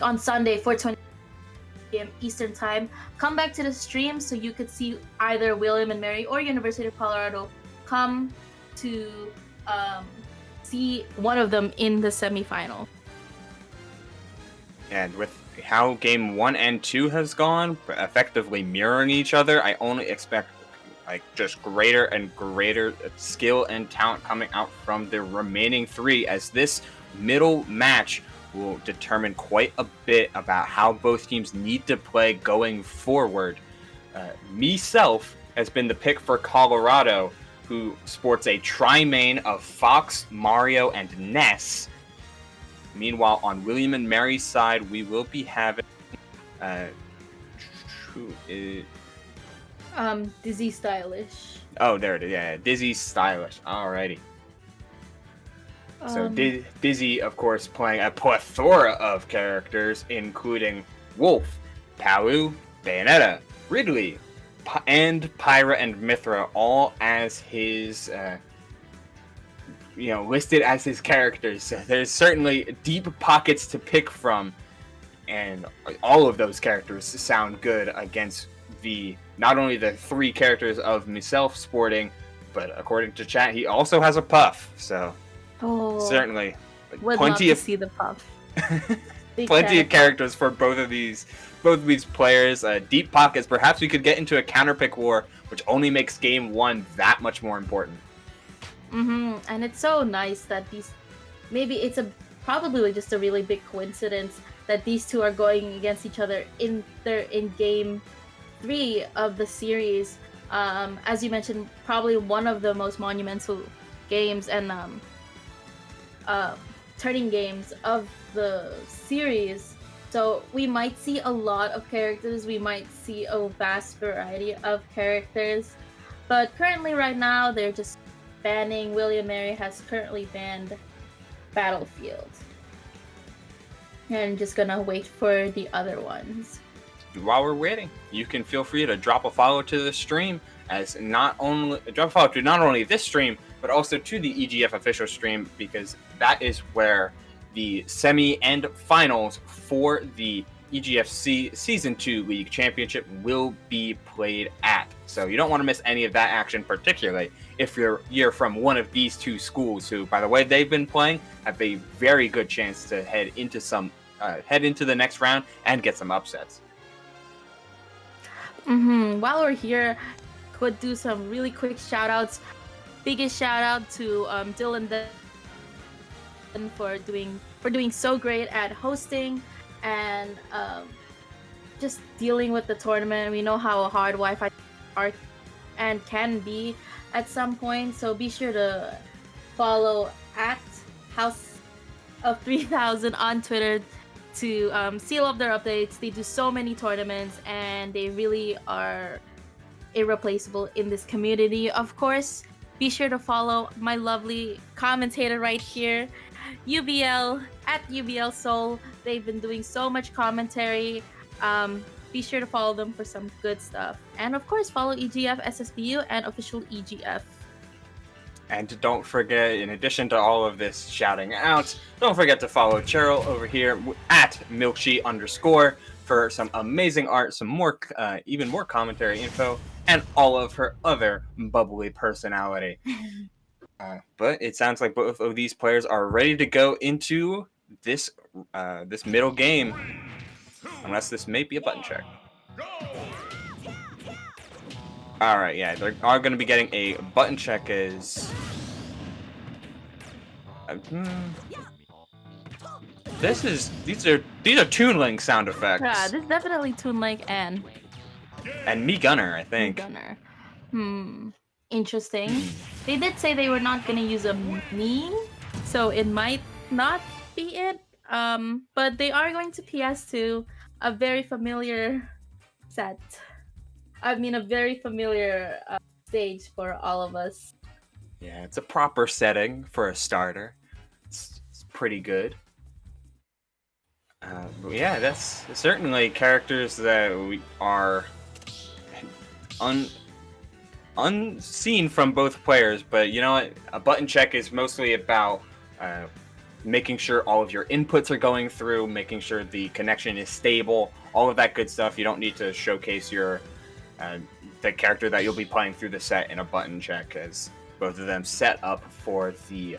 on Sunday, 4:20 p.m. Eastern Time. Come back to the stream so you could see either William and Mary or University of Colorado come to see one of them in the semifinal. And with how game 1 and 2 has gone, effectively mirroring each other, I only expect like just greater and greater skill and talent coming out from the remaining 3, as this middle match will determine quite a bit about how both teams need to play going forward. Miiself has been the pick for Colorado, who sports a tri-main of Fox, Mario, and Ness. Meanwhile, on William and Mary's side, we will be having Dizzy Stylish. Oh, there it is. Yeah, Dizzy Stylish. Alrighty. So Dizzy, of course, playing a plethora of characters, including Wolf, Palu, Bayonetta, Ridley, and Pyra and Mithra, all as his, listed as his characters. So there's certainly deep pockets to pick from, and all of those characters sound good against not only the 3 characters of Miiself sporting, but according to chat, he also has a puff. So certainly, plenty of see the puff. Plenty of characters for both of these players. Deep pockets. Perhaps we could get into a counterpick war, which only makes game 1 that much more important. And it's so nice that maybe it's probably just a really big coincidence that these two are going against each other in game 3 of the series. As you mentioned, probably one of the most monumental games and turning games of the series. So we might see a lot of characters. We might see a vast variety of characters. But currently, right now, they're just banning. William Mary has currently banned Battlefield. And just gonna wait for the other ones. While we're waiting, you can feel free to drop a follow to the stream, as not only this stream, but also to the EGF official stream, because that is where the semi and finals for the EGFC Season 2 League Championship will be played at. So you don't want to miss any of that action, particularly if you're from one of these 2 schools who, by the way they've been playing, have a very good chance to head into the next round and get some upsets. While we're here, could do some really quick shout outs. Biggest shout out to Dylan for doing so great at hosting and just dealing with the tournament. We know how hard Wi-Fi are and can be at some point, so be sure to follow at House of 3000 on Twitter to see all of their updates. They do so many tournaments and they really are irreplaceable in this community. Of course, be sure to follow my lovely commentator right here, UBL at UBL Soul. They've been doing so much commentary. Be sure to follow them for some good stuff. And of course, follow EGF, SSBU, and official EGF. And don't forget, in addition to all of this shouting out, don't forget to follow Cheryl over here at milkshea_ for some amazing art, some more, even more commentary info, and all of her other bubbly personality. But it sounds like both of these players are ready to go into this middle game, unless this may be a button check. All right, yeah, they are going to be getting a button check as these are Toon Link sound effects. Yeah, this is definitely Toon Link and Me Gunner, I think. Me Gunner. Interesting. They did say they were not going to use a me, so it might not be it. But they are going to PS2, a very familiar set. I mean, a very familiar stage for all of us. Yeah, it's a proper setting for a starter. It's pretty good. But yeah, that's certainly characters that we are unseen from both players. But you know what? A button check is mostly about making sure all of your inputs are going through, making sure the connection is stable, all of that good stuff. You don't need to showcase your the character that you'll be playing through the set in a button check, as both of them set up for the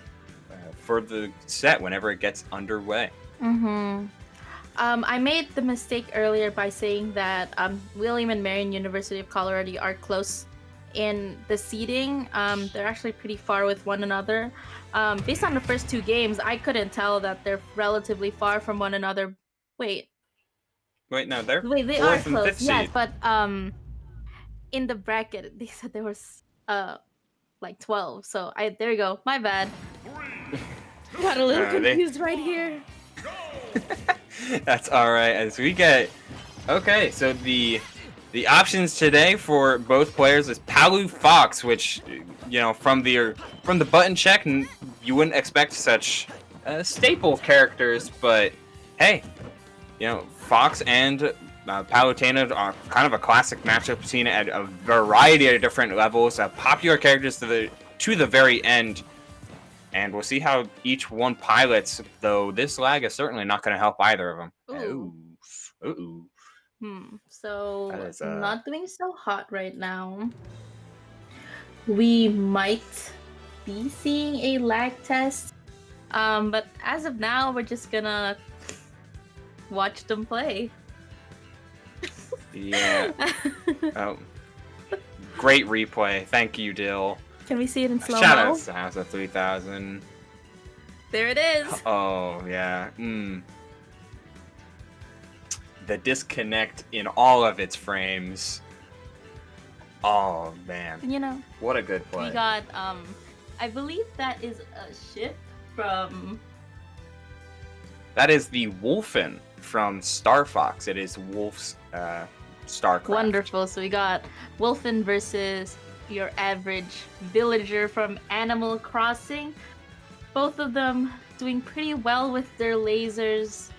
set whenever it gets underway. I made the mistake earlier by saying that William and Mary University of Colorado are close in the seeding. They're actually pretty far with one another. Based on the first two games, I couldn't tell that they're relatively far from one another. Wait, no, they're they are fourth and close. fifth Yes, seed. but in the bracket they said there was like 12. So there you go. My bad. Got a little confused right here. That's all right. As we get okay, so the options today for both players is Palu Fox, which from the button check you wouldn't expect such staple characters, but hey, Fox and Palutena are kind of a classic matchup seen at a variety of different levels, popular characters to the very end. And we'll see how each one pilots, though this lag is certainly not going to help either of them. Ooh. So is, not doing so hot right now. We might be seeing a lag test. But as of now, we're just gonna watch them play. Yeah. Oh. Great replay. Thank you, Dill. Can we see it in slow-mo? Shout out to House of 3000. There it is. Oh, yeah. The disconnect in all of its frames. Oh, man. What a good play. We got, I believe that is a ship from... That is the Wolfen from Star Fox. It is Wolf's Starcraft. Wonderful. So we got Wolfen versus your average villager from Animal Crossing. Both of them doing pretty well with their lasers.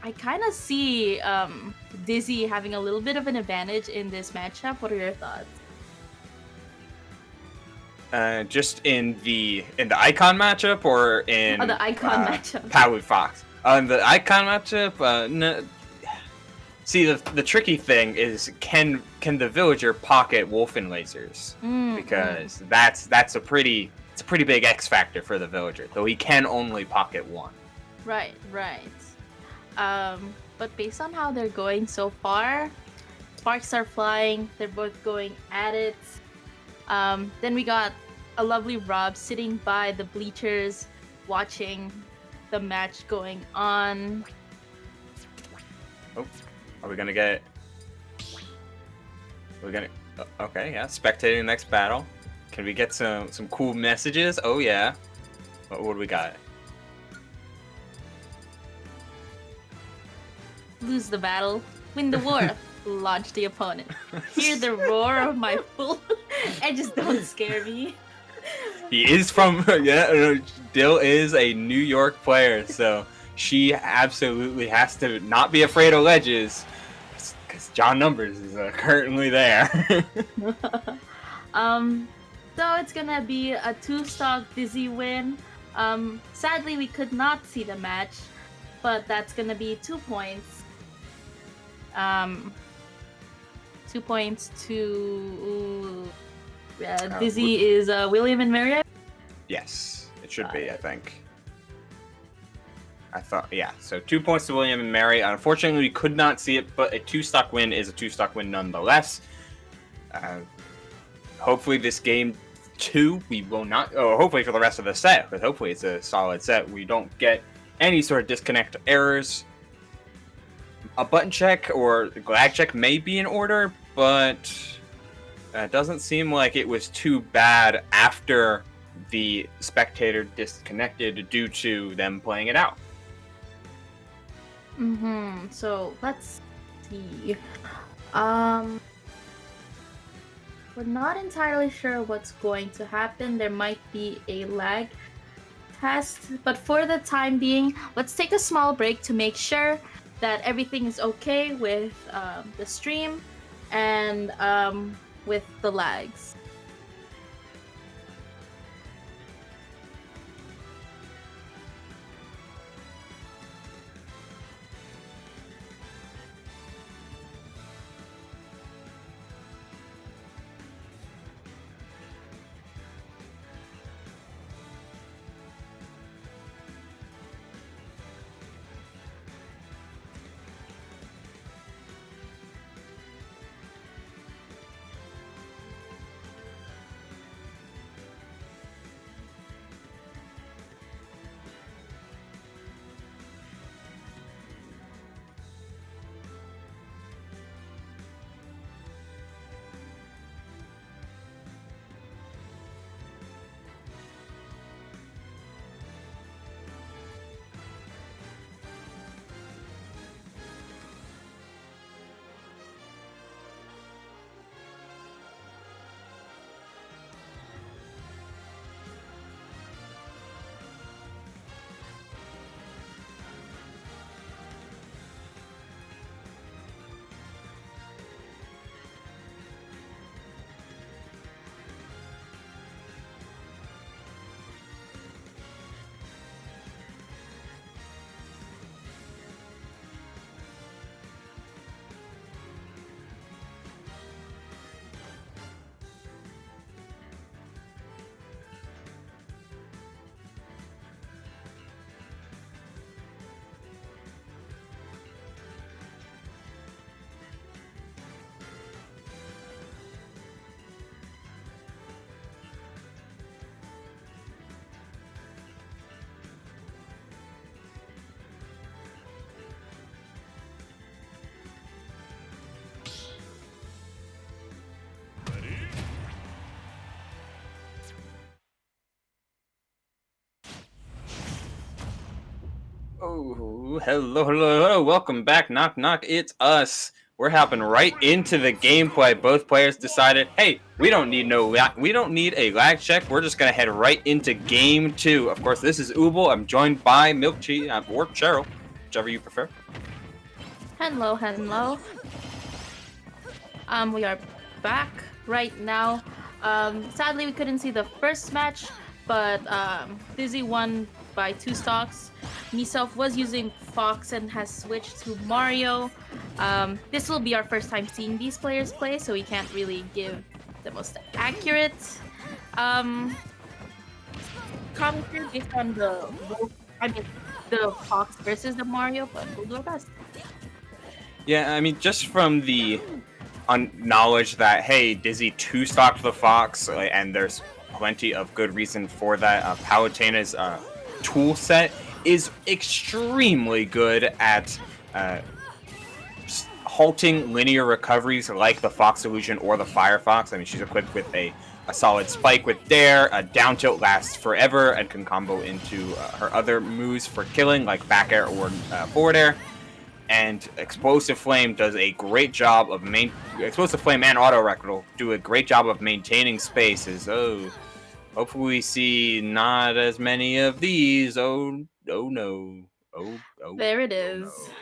I kind of see Dizzy having a little bit of an advantage in this matchup. What are your thoughts? Just in the icon matchup, or in the icon matchup? Palu Fox. The icon matchup, no. See, the tricky thing is, can the villager pocket Wolfen lasers? Because that's a pretty big X factor for the villager, though he can only pocket one. Right. But based on how they're going so far, sparks are flying. They're both going at it. Then we got a lovely Rob sitting by the bleachers, watching the match going on. Oh. Are we gonna get? We're gonna. Okay, yeah. Spectating the next battle. Can we get some cool messages? Oh yeah. What do we got? Lose the battle, win the war, launch the opponent. Hear the roar of my bull, and just don't scare me. He is from Dill is a New York player, so she absolutely has to not be afraid of ledges, because John Numbers is currently there. So it's gonna be a 2-stock Dizzy win. Sadly, we could not see the match, but that's gonna be 2 points. 2 points to Dizzy is William and Mary. Yes, it should be. I think. I thought, yeah. So 2 points to William and Mary. Unfortunately, we could not see it, but a 2-stock win is a 2-stock win nonetheless. Hopefully, this game 2, we will not. Oh, hopefully for the rest of the set, but hopefully it's a solid set. We don't get any sort of disconnect errors. A button check or lag check may be in order, but it doesn't seem like it was too bad after the spectator disconnected due to them playing it out. So let's see. We're not entirely sure what's going to happen. There might be a lag test, but for the time being, let's take a small break to make sure that everything is okay with the stream and with the lags. Oh, hello. Welcome back. Knock, knock. It's us. We're hopping right into the gameplay. Both players decided, hey, we don't need a lag check. We're just gonna head right into game 2. Of course, this is Ubel. I'm joined by Milk Cheese or Cheryl, whichever you prefer. Hello. We are back right now. Sadly, we couldn't see the first match, but Dizzy won by 2 stocks. Miiself was using Fox and has switched to Mario. This will be our first time seeing these players play, so we can't really give the most accurate commentary based on the Fox versus the Mario, but we'll do our best. Yeah, I mean, just from the knowledge that, hey, Dizzy 2-stocked the Fox, and there's plenty of good reason for that. Palutena's tool set is extremely good at halting linear recoveries like the Fox Illusion or the Firefox. I mean, she's equipped with a solid spike with Dare, a down tilt lasts forever and can combo into her other moves for killing like back air or forward air. And Explosive Flame does a great job of Explosive Flame and Auto Wreck do a great job of maintaining spaces. Oh, hopefully we see not as many of these. Oh no. Oh. There it is. No.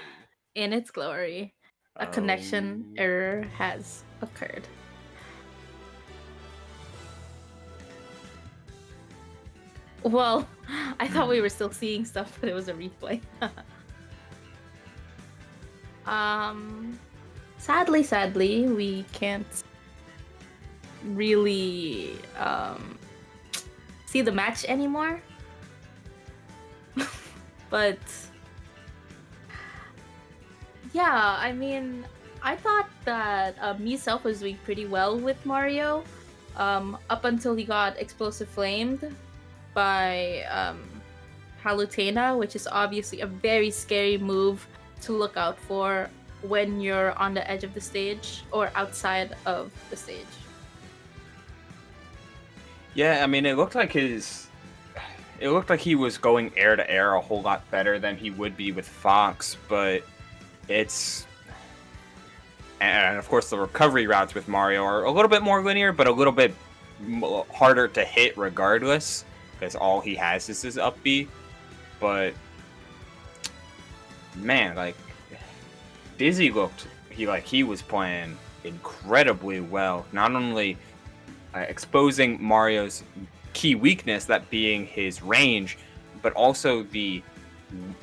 In its glory. A connection error has occurred. Well, I thought we were still seeing stuff, but it was a replay. Sadly, we can't really see the match anymore. But yeah, I mean, I thought that Miiself was doing pretty well with Mario up until he got Explosive Flamed by Palutena, which is obviously a very scary move to look out for when you're on the edge of the stage or outside of the stage. Yeah, I mean, it looked like he was going air to air a whole lot better than he would be with Fox, but and of course the recovery routes with Mario are a little bit more linear, but a little bit harder to hit regardless, because all he has is his up B. But man, like, Dizzy he was playing incredibly well, not only exposing Mario's key weakness, that being his range, but also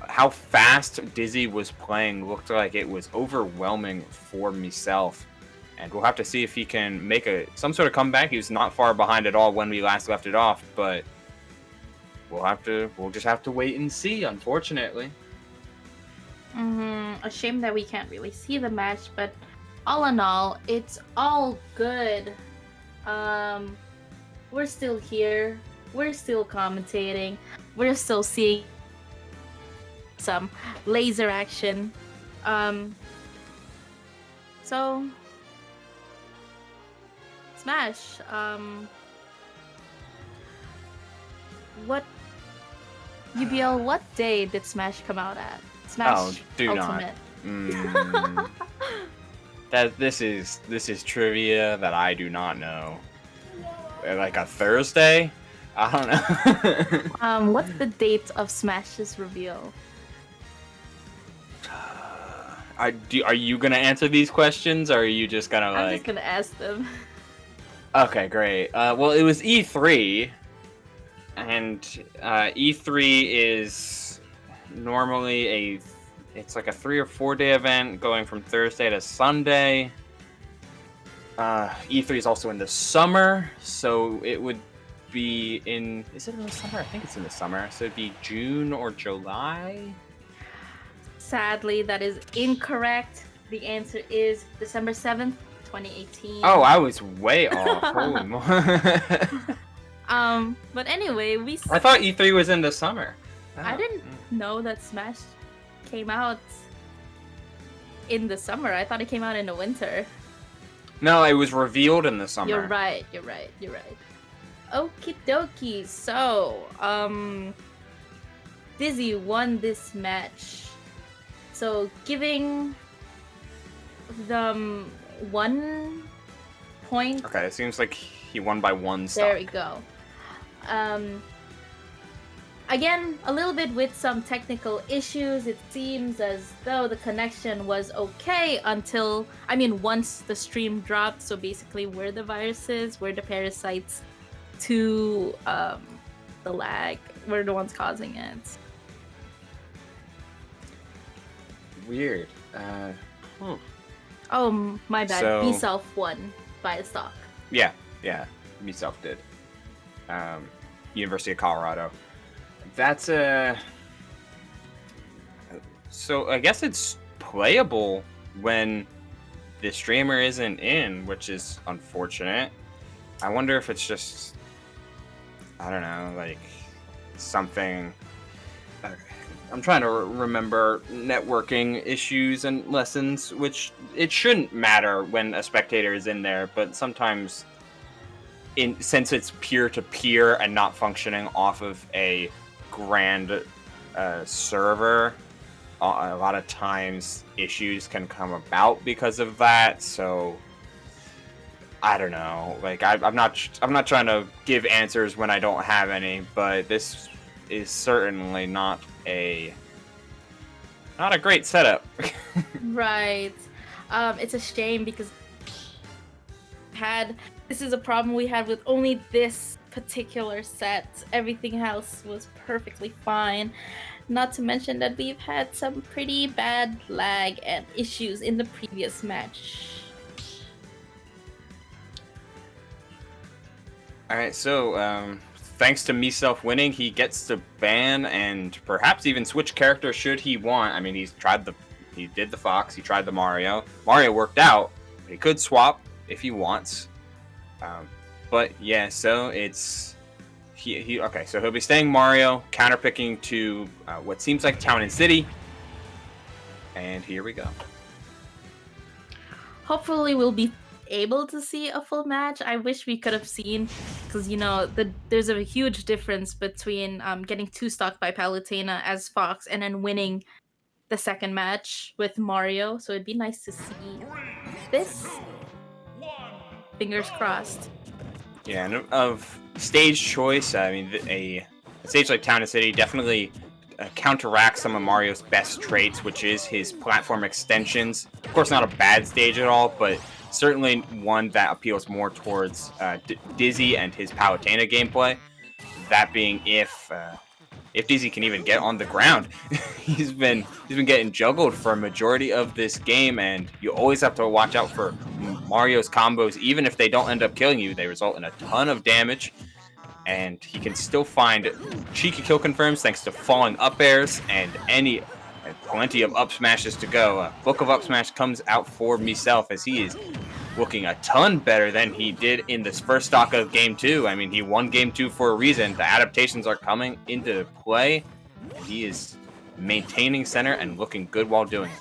how fast Dizzy was playing looked like it was overwhelming for Miiself. And we'll have to see if he can make some sort of comeback. He was not far behind at all when we last left it off, but we'll just have to wait and see, unfortunately. A shame that we can't really see the match, but all in all, it's all good. We're still here. We're still commentating. We're still seeing some laser action. So Smash. UBL, what day did Smash come out at? Smash Ultimate. Not. This is trivia that I do not know. Like a Thursday? I don't know. What's the date of Smash's reveal? Are you gonna answer these questions, or are you just gonna I'm just gonna ask them. Okay, great. Well, it was E3, and E3 is normally it's like a 3 or 4 day event going from Thursday to Sunday. E3 is also in the summer, so it would be is it in the summer? I think it's in the summer, so it'd be June or July. Sadly, that is incorrect. The answer is December 7th, 2018. Oh, I was way off. Holy moly. But anyway, I thought E3 was in the summer. I didn't know that Smash came out in the summer. I thought it came out in the winter. No, it was revealed in the summer. You're right. Okie dokie. So, Dizzy won this match. So giving them 1 point. Okay, it seems like he won by 1 stock. There we go. Again, a little bit with some technical issues. It seems as though the connection was okay until, once the stream dropped. So basically, where the viruses, where the parasites to the lag, were the ones causing it. Weird. Oh, my bad. So- Miiself won by a stock. Yeah, Miiself did. University of Colorado. That's so I guess it's playable when the streamer isn't in, which is unfortunate. I wonder if it's just, I don't know, like something. I'm trying to remember networking issues and lessons, which it shouldn't matter when a spectator is in there, but sometimes, since it's peer-to-peer and not functioning off of a grand server, a lot of times issues can come about because of that. So I don't know. Like I'm not trying to give answers when I don't have any, but this is certainly not a great setup. Right. It's a shame because this is a problem we had with only this particular set. Everything else was perfectly fine. Not to mention that we've had some pretty bad lag and issues in the previous match. Alright, so thanks to Miiself winning, he gets to ban and perhaps even switch character should he want. I mean, he did the Fox, he tried the Mario. Mario worked out, but he could swap if he wants. But yeah, so it's okay. So he'll be staying Mario, counterpicking to what seems like Town and City, and here we go. Hopefully, we'll be able to see a full match. I wish we could have seen, because there's a huge difference between getting 2 stock by Palutena as Fox and then winning the second match with Mario. So it'd be nice to see this. Fingers crossed. Yeah, and of stage choice, I mean, a stage like Town and City definitely counteracts some of Mario's best traits, which is his platform extensions. Of course, not a bad stage at all, but certainly one that appeals more towards Dizzy and his Palutena gameplay. That being if Dizzy can even get on the ground. he's been getting juggled for a majority of this game, and you always have to watch out for Mario's combos. Even if they don't end up killing you, they result in a ton of damage, and he can still find cheeky kill confirms thanks to falling up airs and plenty of up smashes to go. Book of Up Smash comes out for Miiself as he is looking a ton better than he did in this first stock of Game 2. I mean, he won Game 2 for a reason. The adaptations are coming into play. He is maintaining center and looking good while doing it.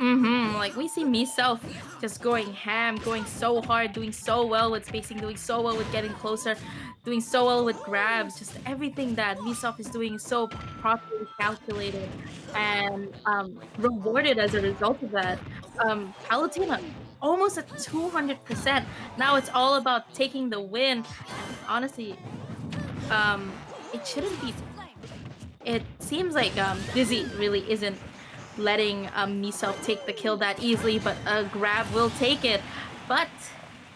Like, we see Miiself just going ham, going so hard, doing so well with spacing, doing so well with getting closer, doing so well with grabs. Just everything that Miiself is doing is so properly calculated and rewarded as a result of that. Palutena almost at 200%. Now it's all about taking the win. And honestly, it shouldn't be. It seems like Dizzy really isn't letting Miiself take the kill that easily, but a grab will take it. But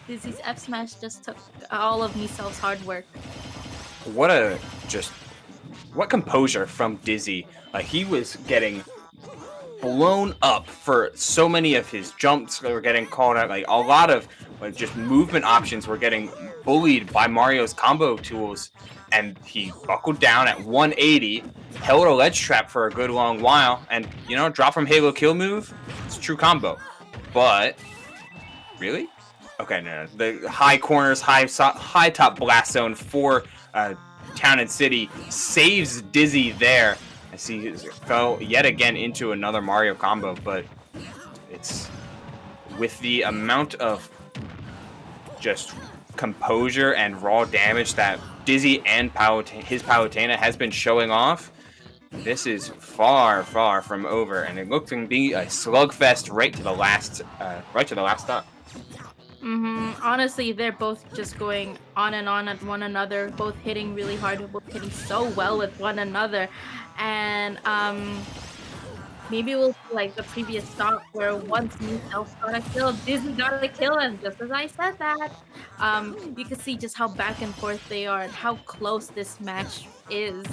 Dizzy's F smash just took all of Miiself's hard work. What composure from Dizzy. Like, he was getting blown up for so many of his jumps that were getting called out. Like, a lot of just movement options were getting bullied by Mario's combo tools, and he buckled down at 180, held a ledge trap for a good long while, and drop from Halo kill move. It's a true combo. But really, okay, no. The high corners, high top blast zone for Town and City saves Dizzy there. I see he fell yet again into another Mario combo, but it's with the amount of just composure and raw damage that Dizzy and his Palutena has been showing off. This is far, far from over, and it looks to be a slugfest right to the last stop. Honestly, they're both just going on and on at one another, both hitting really hard, both hitting so well with one another. And maybe we'll see like the previous stop where once Miiself got a kill, Dizzy got a kill, and just as I said that, you can see just how back and forth they are and how close this match is.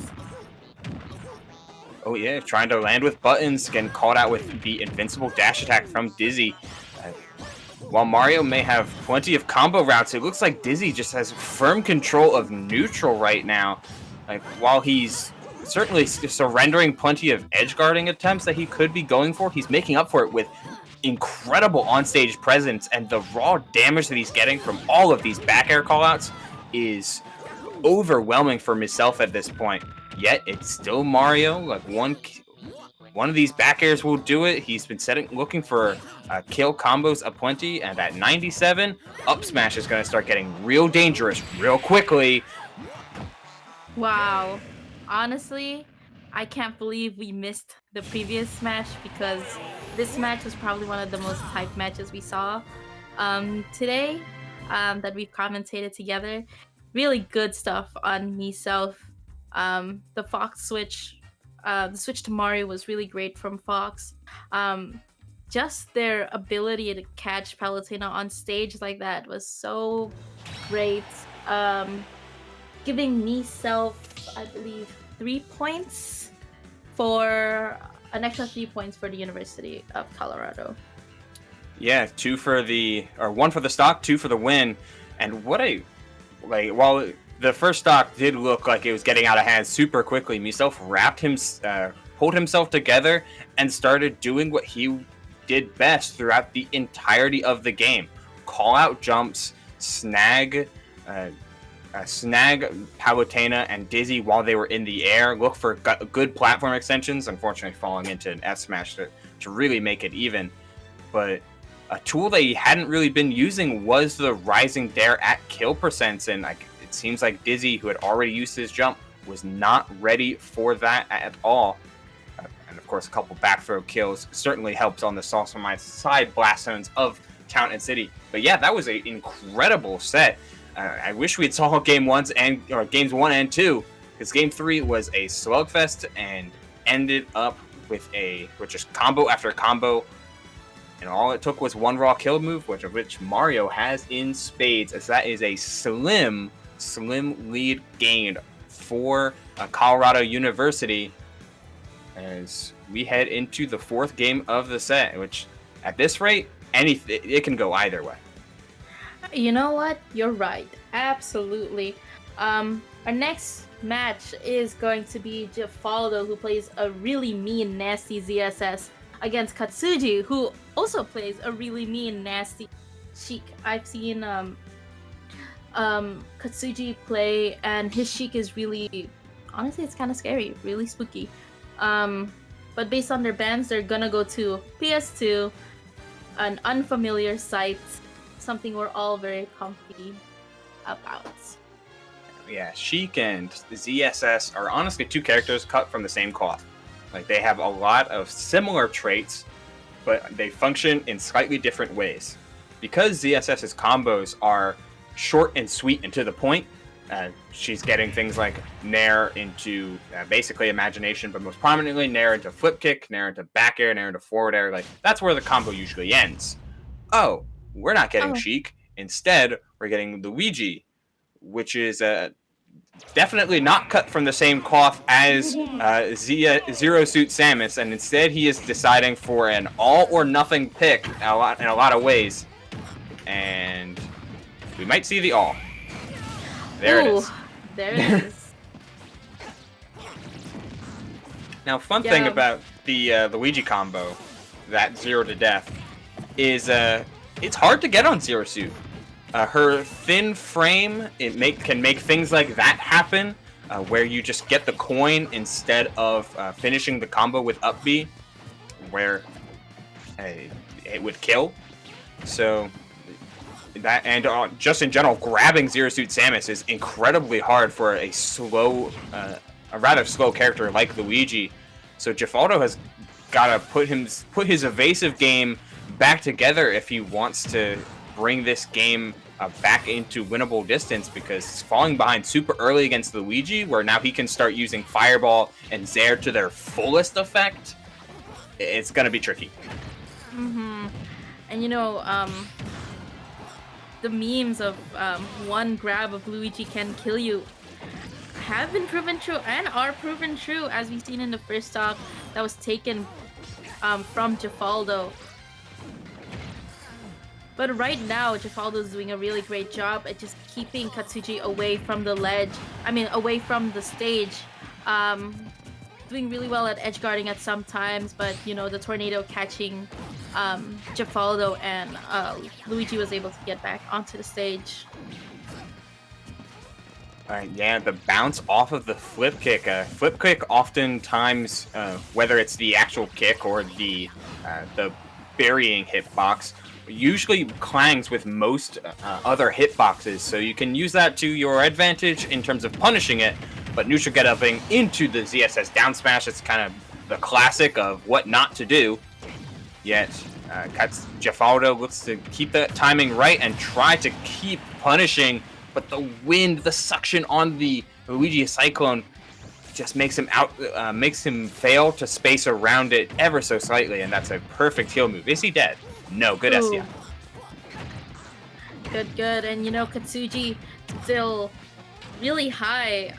Oh yeah, trying to land with buttons, getting caught out with the invincible dash attack from Dizzy. Uh, While Mario may have plenty of combo routes, it looks like Dizzy just has firm control of neutral right now. Like, while he's certainly surrendering plenty of edge guarding attempts that he could be going for, he's making up for it with incredible onstage presence, and the raw damage that he's getting from all of these back air callouts is overwhelming for Miiself at this point. Yet, it's still Mario. Like, one of these back airs will do it. He's been looking for kill combos aplenty, and at 97, up smash is going to start getting real dangerous real quickly. Wow. Honestly, I can't believe we missed the previous match because this match was probably one of the most hyped matches we saw today that we've commentated together. Really good stuff on Miiself. The Fox switch, the switch to Mario was really great from Fox. Just their ability to catch Palutena on stage like that was so great. Giving Miiself, I believe, 3 points for an extra 3 points for the University of Colorado. Yeah, one for the stock, 2 for the win. And while the first stock did look like it was getting out of hand super quickly, Miiself pulled himself together and started doing what he did best throughout the entirety of the game. Call out jumps, snag Palutena and Dizzy while they were in the air, look for good platform extensions, unfortunately falling into an F smash to really make it even. But a tool that he hadn't really been using was the rising dare at kill percents, and it seems like Dizzy, who had already used his jump, was not ready for that at all. And of course, a couple back throw kills certainly helps on the salsa my side blast zones of Town and City. But yeah, that was an incredible set. I wish we had saw games 1 and 2, because game 3 was a slugfest and ended up with just combo after combo, and all it took was one raw kill move, which Mario has in spades, as that is a slim lead gained for Colorado University as we head into the 4th game of the set, which at this rate, it can go either way. You know what? You're right. Absolutely. Our next match is going to be Jeffald, who plays a really mean, nasty ZSS, against Katsuji, who also plays a really mean, nasty Sheik. I've seen Katsuji play, and his Sheik is really, honestly, it's kind of scary, really spooky. But based on their bans, they're gonna go to PS2, an unfamiliar site, something we're all very comfy about. Yeah, Sheik and ZSS are honestly 2 characters cut from the same cloth. Like, they have a lot of similar traits, but they function in slightly different ways. Because ZSS's combos are short and sweet and to the point, she's getting things like Nair into basically imagination, but most prominently Nair into flip kick, Nair into back air, Nair into forward air. Like, that's where the combo usually ends. Oh, we're not getting Sheik. Instead, we're getting Luigi, which is definitely not cut from the same cloth as Zero Suit Samus, and instead he is deciding for an all or nothing pick in a lot of ways, and we might see the all. There it is. There it is. Now, fun thing about the Luigi combo, that 0 to death, is it's hard to get on Zero Suit. Her thin frame can make things like that happen, where you just get the coin instead of finishing the combo with up B, where it would kill. So that, and just in general, grabbing Zero Suit Samus is incredibly hard for a slow a rather slow character like Luigi. So Jeffaldo has got to put his evasive game back together if he wants to bring this game back into winnable distance, because falling behind super early against Luigi, where now he can start using Fireball and Zair to their fullest effect, it's going to be tricky. Mm-hmm. And the memes of one grab of Luigi can kill you have been proven true and are proven true, as we've seen in the first stock that was taken from Jeffaldo. But right now, Jeffaldo is doing a really great job at just keeping Katsuji away from the ledge. Away from the stage. Doing really well at edge guarding at some times, but the tornado catching Jeffaldo, and Luigi was able to get back onto the stage. Yeah, the bounce off of the flip kick. Flip kick oftentimes, whether it's the actual kick or the burying hitbox, usually clangs with most other hitboxes, so you can use that to your advantage in terms of punishing it. But neutral get upping into the ZSS down smash, it's kind of the classic of what not to do. Yet, Jeffaldo looks to keep the timing right and try to keep punishing, but the wind, the suction on the Luigi Cyclone just makes him fail to space around it ever so slightly, and that's a perfect heal move. Is he dead? No, good SDI. Good. And Katsuji still really high,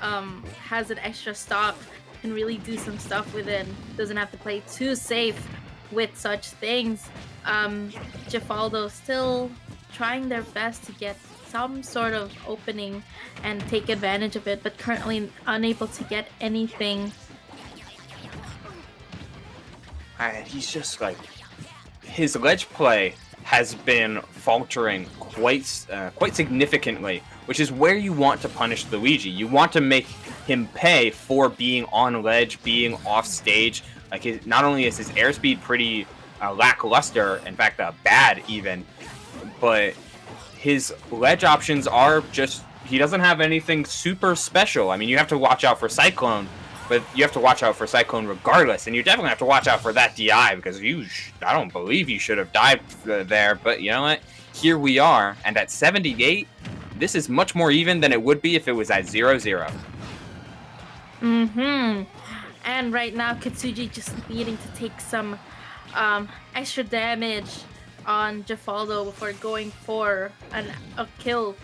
has an extra stock, can really do some stuff with it, doesn't have to play too safe with such things. Jeffaldo still trying their best to get some sort of opening and take advantage of it, but currently unable to get anything. He's just like, his ledge play has been faltering quite significantly, which is where you want to punish Luigi. You want to make him pay for being on ledge, being off stage. Like, not only is his airspeed pretty lackluster, in fact, bad even, but his ledge options are just, he doesn't have anything super special. I mean, you have to watch out for Cyclone, but you have to watch out for Cyclone regardless, and you definitely have to watch out for that DI, because I don't believe you should have died there, but you know what? Here we are, and at 78, this is much more even than it would be if it was at 0-0. Mm-hmm. And right now, Katsuji just needing to take some extra damage on Jeffaldo before going for a kill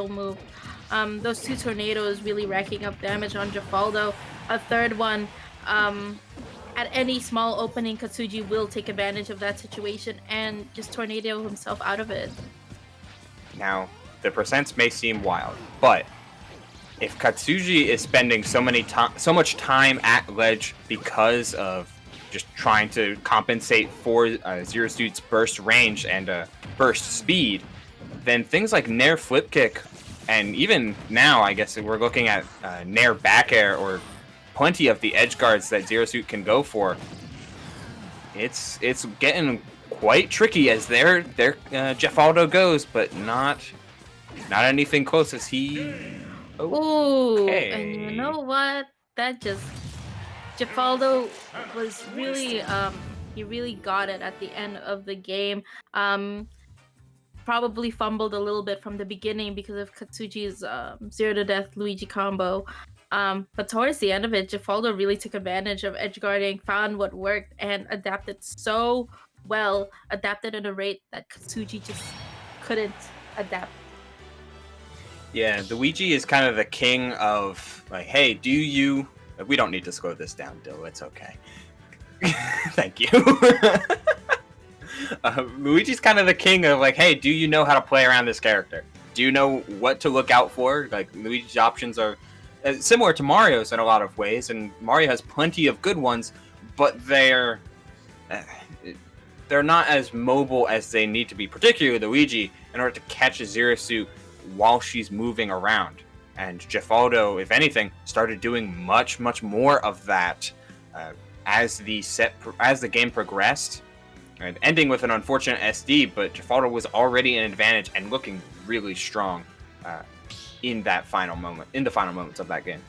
move. Those two tornadoes really racking up damage on Jeffaldo. A third one, at any small opening, Katsuji will take advantage of that situation and just tornado himself out of it. Now, the percents may seem wild, but if Katsuji is spending so much time at ledge because of just trying to compensate for Zero Suit's burst range and burst speed, then things like Nair flip kick, and even now, I guess we're looking at Nair back air, or plenty of the edge guards that Zero Suit can go for. It's getting quite tricky as their Jeffaldo goes, but not anything close as he. Ooh, and you know what? That just Jeffaldo was really he really got it at the end of the game. Probably fumbled a little bit from the beginning because of Katsuji's 0 to death Luigi combo. But towards the end of it, Jeffaldo really took advantage of edge guarding, found what worked, and adapted so well. Adapted at a rate that Katsuji just couldn't adapt. Yeah, Luigi is kind of the king of, like, hey, do you... We don't need to slow this down, Dill. It's okay. Thank you. Luigi's kind of the king of, like, hey, do you know how to play around this character? Do you know what to look out for? Like, Luigi's options are similar to Mario's in a lot of ways, and Mario has plenty of good ones, but they're not as mobile as they need to be, particularly Luigi, in order to catch a Zero Suit while she's moving around. And Jeffaldo, if anything, started doing much, much more of that as the game progressed, and ending with an unfortunate SD. But Jeffaldo was already in advantage and looking really strong in the final moments of that game.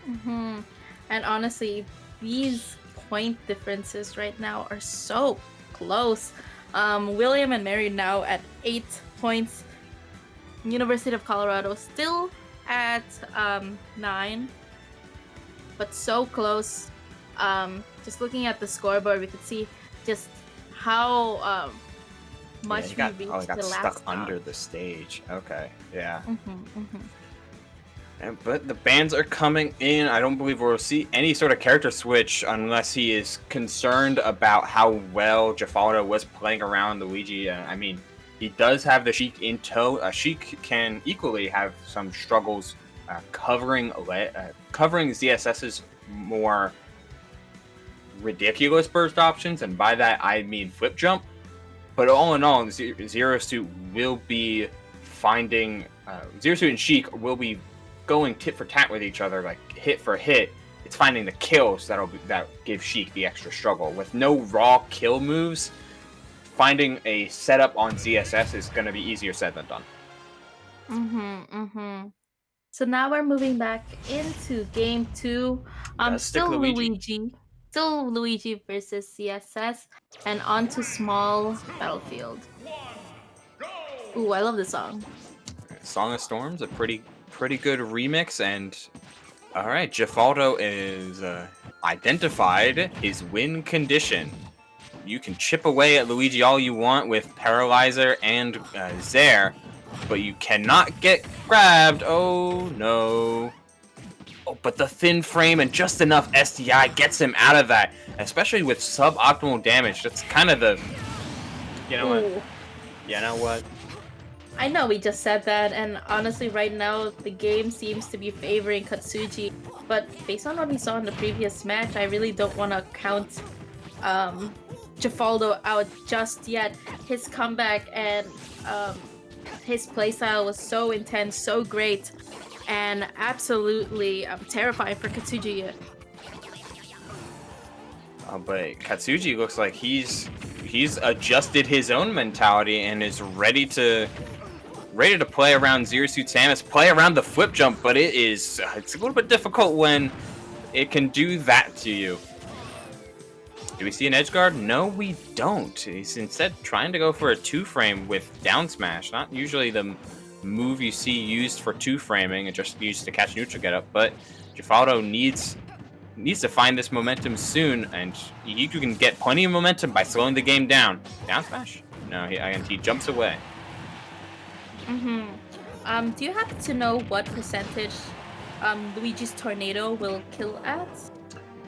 Mm-hmm. And honestly, these point differences right now are so close. William and Mary now at 8 points. University of Colorado still at 9, but so close. Just looking at the scoreboard, we could see just how Yeah, much he we got reached got the stuck last under the stage. Okay, yeah. Mm-hmm. But the bands are coming in. I don't believe we'll see any sort of character switch unless he is concerned about how well Jeffaldo was playing around Luigi. I mean, he does have the Sheik in tow. Sheik can equally have some struggles covering ZSS's more ridiculous burst options, and by that I mean flip jump. But all in all, Zero Suit will be finding Zero Suit and Sheik will be going tit for tat with each other, like hit for hit. It's finding the kills that give Sheik the extra struggle. With no raw kill moves, finding a setup on ZSS is going to be easier said than done. So now we're moving back into game 2. Stick Luigi. Still Luigi versus CSS, and onto small battlefield. Ooh, I love this song. Song of Storms, a pretty good remix, and all right, Jeffaldo is identified his win condition. You can chip away at Luigi all you want with Paralyzer and Zaire, but you cannot get grabbed. Oh no. Oh, but the thin frame and just enough SDI gets him out of that, especially with suboptimal damage. That's kind of the, you know what? You know what? I know we just said that, and honestly, right now the game seems to be favoring Katsuji. But based on what we saw in the previous match, I really don't want to count Jeffaldo out just yet. His comeback and his playstyle was so intense, so great, and absolutely terrifying for Katsuji. But Katsuji looks like he's adjusted his own mentality and is ready to play around Zero Suit Samus, play around the flip jump, but it's a little bit difficult when it can do that to you. Do we see an edge guard? No, we don't. He's instead trying to go for a 2-frame with down smash. Not usually the move you see used for 2-framing and just used to catch neutral get up, but Jeffaldo needs to find this momentum soon, and he can get plenty of momentum by slowing the game down. Down smash? No, he jumps away. Do you happen to know what percentage Luigi's Tornado will kill at?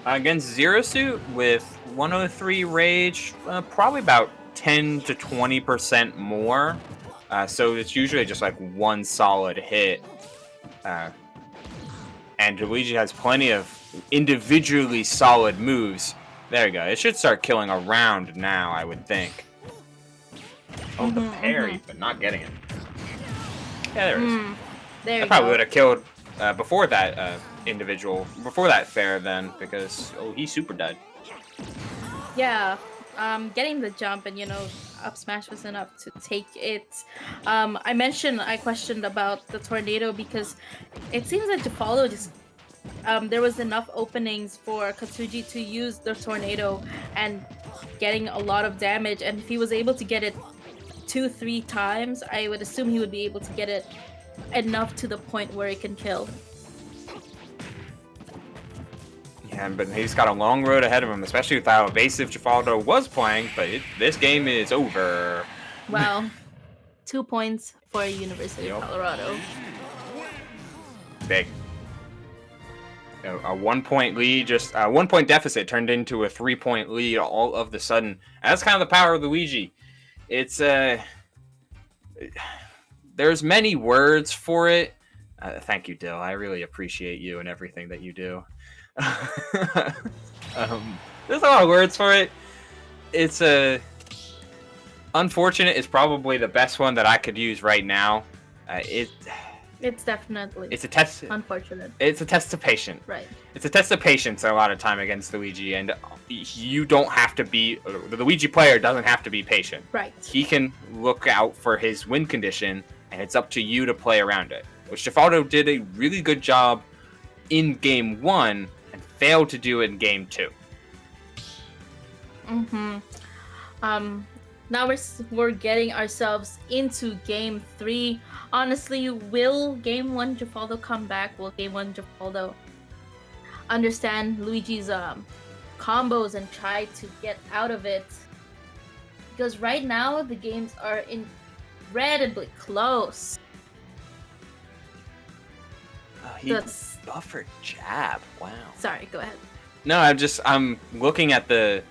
Against Zero Suit with 103 Rage, probably about 10 to 20% more. So it's usually just like one solid hit. And Luigi has plenty of individually solid moves. There you go. It should start killing around now, I would think. Oh, the parry, but not getting it. Yeah, there it is. There I probably would have killed before that before that fair then, because he super died. Yeah, getting the jump and up smash was enough to take it. I questioned about the tornado because it seems that Jeffaldo just there was enough openings for Katsuji to use the tornado and getting a lot of damage, and if he was able to get it 2-3 times, I would assume he would be able to get it enough to the point where it can kill. Yeah, but he's got a long road ahead of him, especially with how evasive Jeffaldo was playing, but this game is over. Well, 2 points for University of Colorado. Big. A 1-point lead, just a 1-point deficit turned into a 3-point lead all of the sudden. And that's kind of the power of Luigi. It's there's many words for it. Thank you, Dill. I really appreciate you and everything that you do. There's a lot of words for it. It's unfortunate is probably the best one that I could use right now. It's definitely. It's a test. Unfortunate. It's a test of patience. Right. It's a test of patience a lot of time against Luigi, and you don't have to be. The Luigi player doesn't have to be patient. Right. He can look out for his win condition, and it's up to you to play around it. Which Jeffaldo did a really good job in game 1 and failed to do it in game 2. Now we're getting ourselves into game 3. Honestly, will game 1 Jeffaldo come back? Will game 1 Jeffaldo understand Luigi's combos and try to get out of it? Because right now the games are incredibly close. He buffered jab. Wow. Sorry, go ahead. No, I'm looking at the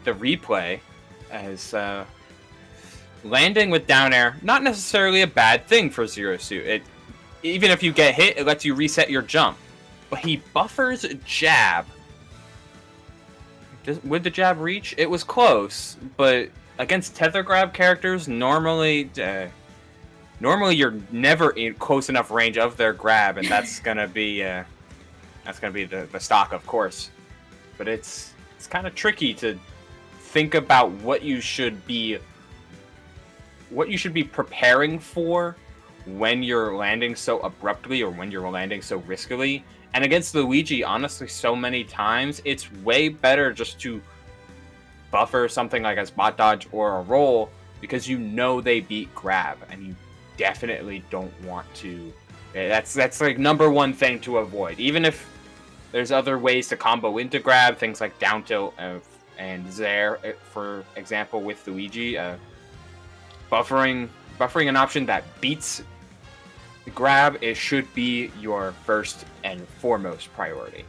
replay as landing with down air, not necessarily a bad thing for Zero Suit. Even if you get hit, it lets you reset your jump. But he buffers jab. Would the jab reach? It was close, but against tether grab characters, normally you're never in close enough range of their grab, and that's gonna be the stock, of course. But it's kind of tricky to think about what you should be preparing for when you're landing so abruptly or when you're landing so riskily. And against Luigi, honestly, so many times it's way better just to buffer something like a spot dodge or a roll, because you know they beat grab, and you definitely don't want to. That's like number one thing to avoid. Even if there's other ways to combo into grab, things like down tilt and Zair, for example, with Luigi, buffering an option that beats grab, it should be your first and foremost priority.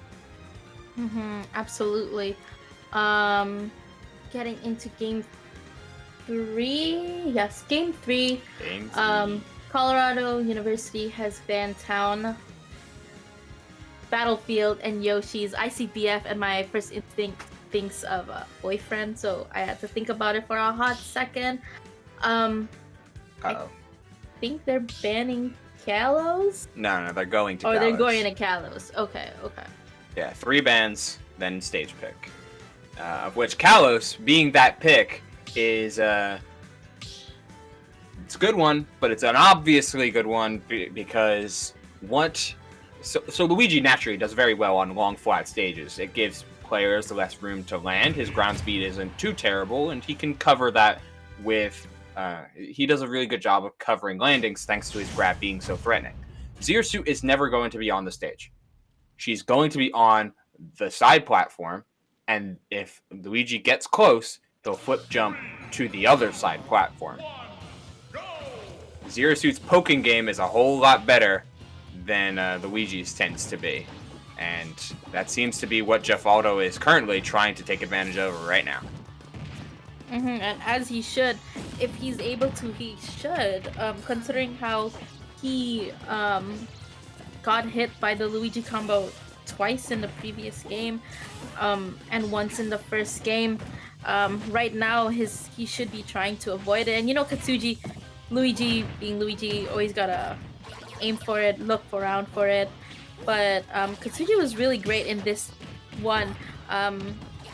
Absolutely. Getting into game 3. Yes, game 3. Colorado University has banned Town, Battlefield, and Yoshi's ICBF, and my first instinct thinks of a boyfriend, so I had to think about it for a hot second. I think they're banning Kalos? No, they're going to Kalos. Oh, they're going to Kalos. Okay. Yeah, 3 bans, then stage pick. Of which Kalos, being that pick, is it's a good one, but it's an obviously good one because so Luigi naturally does very well on long flat stages. It gives players less room to land. His ground speed isn't too terrible, and he can cover that with he does a really good job of covering landings thanks to his grab being so threatening. Zero Suit is never going to be on the stage. She's going to be on the side platform, and if Luigi gets close, he'll flip jump to the other side platform. Zero Suit's poking game is a whole lot better than Luigi's tends to be, and that seems to be what Jeffaldo is currently trying to take advantage of right now. And as he should, if he's able to, he should, considering how he got hit by the Luigi combo twice in the previous game, and once in the first game. Right now, he should be trying to avoid it. And katsuji, Luigi being Luigi, always gotta aim for it, look around for it. But katsuji was really great in this one.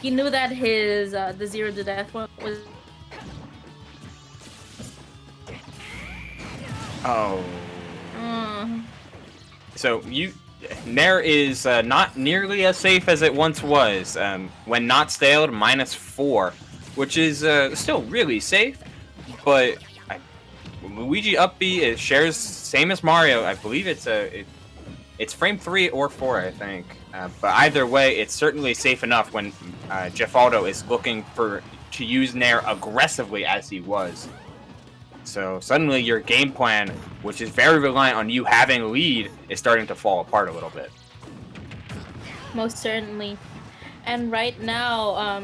He knew that his the 0 to death one was. So Nair is not nearly as safe as it once was. When not staled, -4, which is still really safe. But Luigi up B, it shares same as Mario. I believe it's frame 3 or 4, I think. But either way, it's certainly safe enough when Jeffaldo is looking to use Nair aggressively as he was. So suddenly your game plan, which is very reliant on you having a lead, is starting to fall apart a little bit. Most certainly. And right now,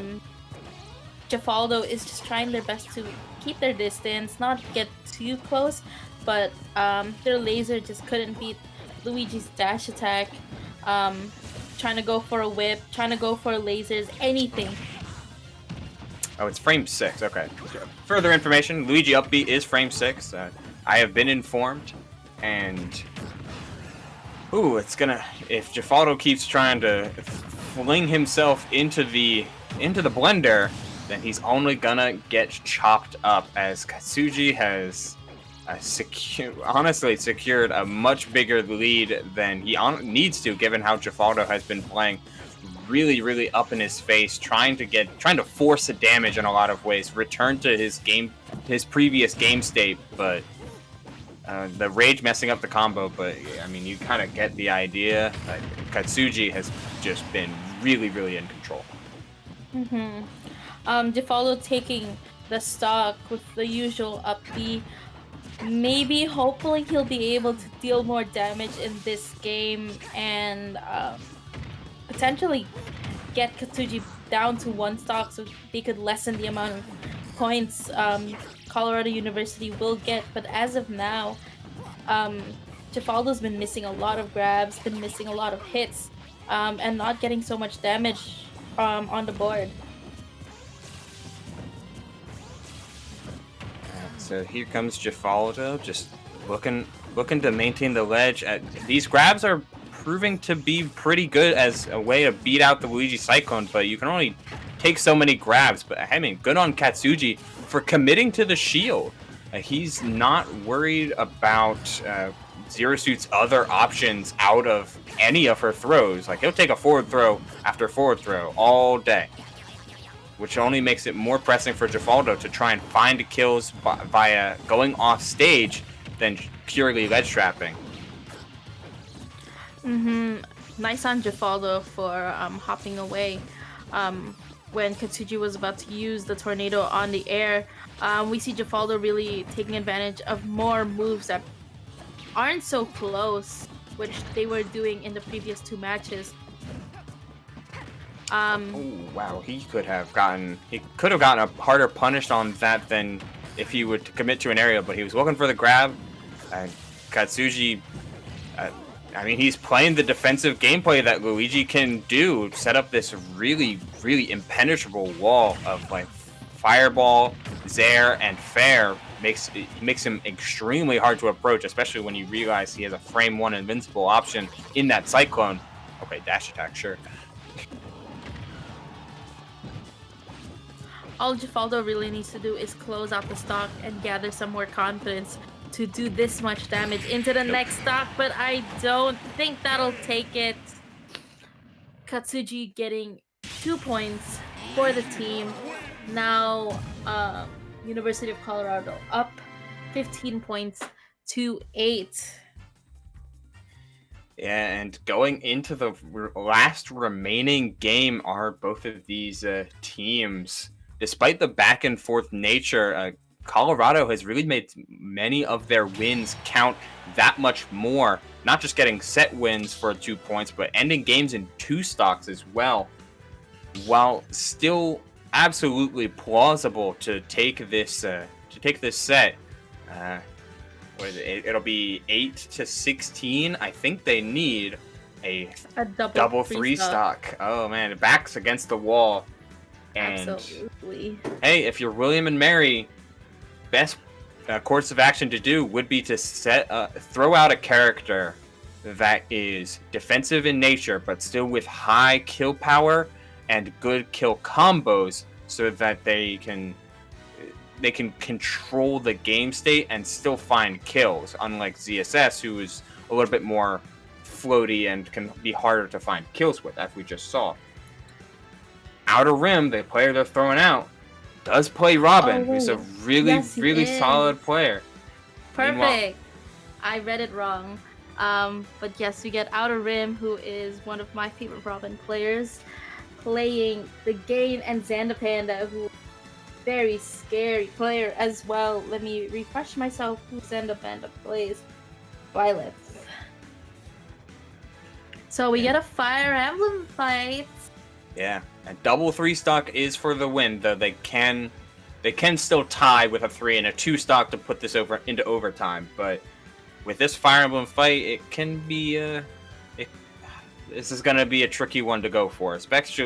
Jeffaldo is just trying their best to keep their distance, not get too close, but their laser just couldn't beat Luigi's dash attack. Trying to go for a whip, trying to go for lasers, anything. Oh, it's frame 6. Okay. Further information: Luigi up B is frame 6. I have been informed, and if Jeffaldo keeps trying to fling himself into the blender, then he's only gonna get chopped up, as Katsuji has honestly secured a much bigger lead than he needs to, given how Jeffaldo has been playing really up in his face, trying to force the damage in a lot of ways, return to his previous game state, but the rage messing up the combo. But I mean, you kind of get the idea. Katsuji has just been really in control. Jeffaldo taking the stock with the usual up B. Maybe, hopefully, he'll be able to deal more damage in this game and potentially get Katsuji down to 1 stock so they could lessen the amount of points Colorado University will get. But as of now, Jeffaldo's been missing a lot of grabs, been missing a lot of hits, and not getting so much damage on the board. So here comes Jeffaldo, just looking to maintain the ledge. These grabs are proving to be pretty good as a way to beat out the Luigi Cyclone, but you can only take so many grabs. But I mean, good on Katsuji for committing to the shield. He's not worried about Zero Suit's other options out of any of her throws. Like, he'll take a forward throw after forward throw all day, which only makes it more pressing for Jeffaldo to try and find kills via going off stage than purely ledge trapping. Nice on Jeffaldo for hopping away when Katsuji was about to use the tornado on the air. We see Jeffaldo really taking advantage of more moves that aren't so close, which they were doing in the previous 2 matches. Oh wow, he could have gotten a harder punish on that than if he would commit to an aerial, but he was looking for the grab. And Katsuji, I mean, he's playing the defensive gameplay that Luigi can do, set up this really impenetrable wall of like Fireball, Zair, and Fair. Makes him extremely hard to approach, especially when you realize he has a frame 1 invincible option in that Cyclone. Okay, dash attack, sure. All Jeffaldo really needs to do is close out the stock and gather some more confidence to do this much damage into the next stock, but I don't think that'll take it. Katsuji getting 2 points for the team. Now, University of Colorado up 15 points to 8. Yeah, and going into the last remaining game are both of these teams. Despite the back and forth nature, Colorado has really made many of their wins count that much more. Not just getting set wins for 2 points, but ending games in 2 stocks as well. While still absolutely plausible to take this set. What is it? It'll be 8-16. I think they need a double 3 stock. Oh man, it backs against the wall. And absolutely. Hey, if you're William and Mary, best course of action to do would be to throw out a character that is defensive in nature, but still with high kill power and good kill combos, so that they can control the game state and still find kills. Unlike ZSS, who is a little bit more floaty and can be harder to find kills with, as we just saw. Outer Rim, the player they're throwing out, does play Robin, who's a really solid player. Perfect. Meanwhile, I read it wrong. But yes, we get Outer Rim, who is one of my favorite Robin players, playing the Gain and Xanda Panda, who very scary player as well. Let me refresh myself who Xanda Panda plays. Violet. So we get a Fire Emblem fight. Yeah, and double 3 stock is for the win, though they can still tie with a 3 and a 2 stock to put this into overtime. But with this Fire Emblem fight, it can be this is going to be a tricky one to go for, especially